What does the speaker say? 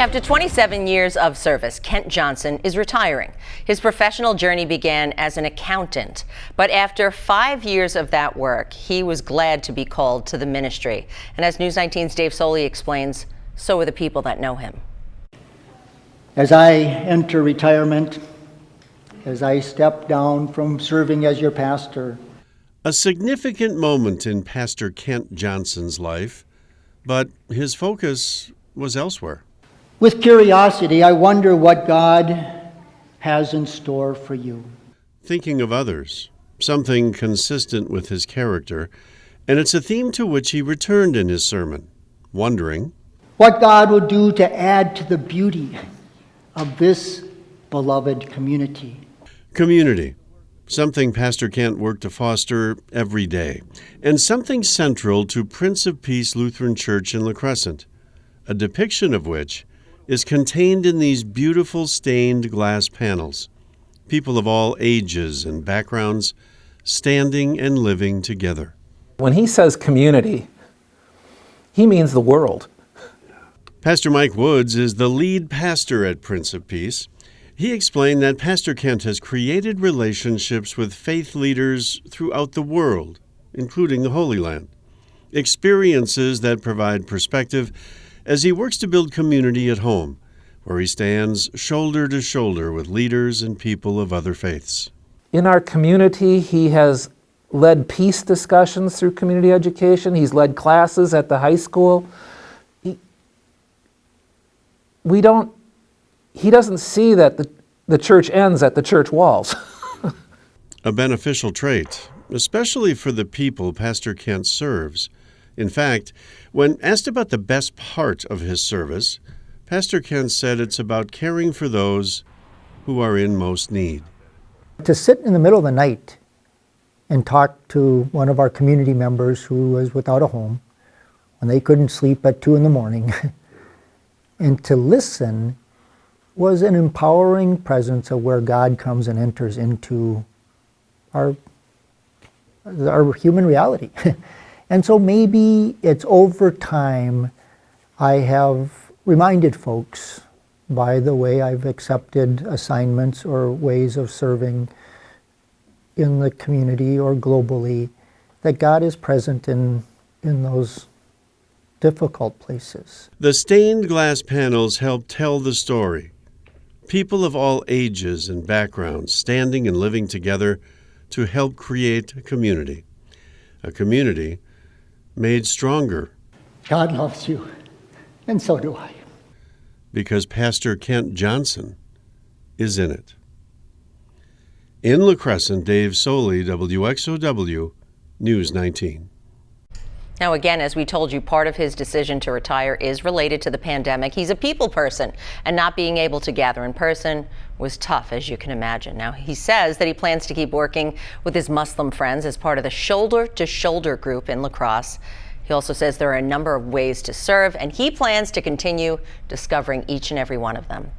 After 27 years of service, Kent Johnson is retiring. His professional journey began as an accountant, but after 5 years of that work, he was glad to be called to the ministry. And as News 19's Dave Soley explains, so are the people that know him. As I enter retirement, as I step down from serving as your pastor. A significant moment in Pastor Kent Johnson's life, but his focus was elsewhere. With curiosity, I wonder what God has in store for you. Thinking of others, something consistent with his character, and it's a theme to which he returned in his sermon, wondering what God will do to add to the beauty of this beloved community. Community, something Pastor Kent worked to foster every day, and something central to Prince of Peace Lutheran Church in La Crescent, a depiction of which is contained in these beautiful stained glass panels. People of all ages and backgrounds standing and living together. When he says community, he means the world. Pastor Mike Woods is the lead pastor at Prince of Peace. He explained that Pastor Kent has created relationships with faith leaders throughout the world, including the Holy Land, experiences that provide perspective as he works to build community at home, where he stands shoulder to shoulder with leaders and people of other faiths. In our community, he has led peace discussions through community education. He's led classes at the high school. He doesn't see that the church ends at the church walls. A beneficial trait, especially for the people Pastor Kent serves. In fact, when asked about the best part of his service, Pastor Kent said it's about caring for those who are in most need. To sit in the middle of the night and talk to one of our community members who was without a home, when they couldn't sleep at 2 a.m, and to listen was an empowering presence of where God comes and enters into our human reality. And so maybe it's over time I have reminded folks by the way I've accepted assignments or ways of serving in the community or globally that God is present in those difficult places. The stained glass panels help tell the story. People of all ages and backgrounds standing and living together to help create a community made stronger. God loves you, and so do I. Because Pastor Kent Johnson is in it. In La Crescent, Dave Soley, WXOW, News 19. Now, again, as we told you, part of his decision to retire is related to the pandemic. He's a people person, and not being able to gather in person was tough, as you can imagine. Now, he says that he plans to keep working with his Muslim friends as part of the Shoulder to Shoulder group in La Crosse. He also says there are a number of ways to serve, and he plans to continue discovering each and every one of them.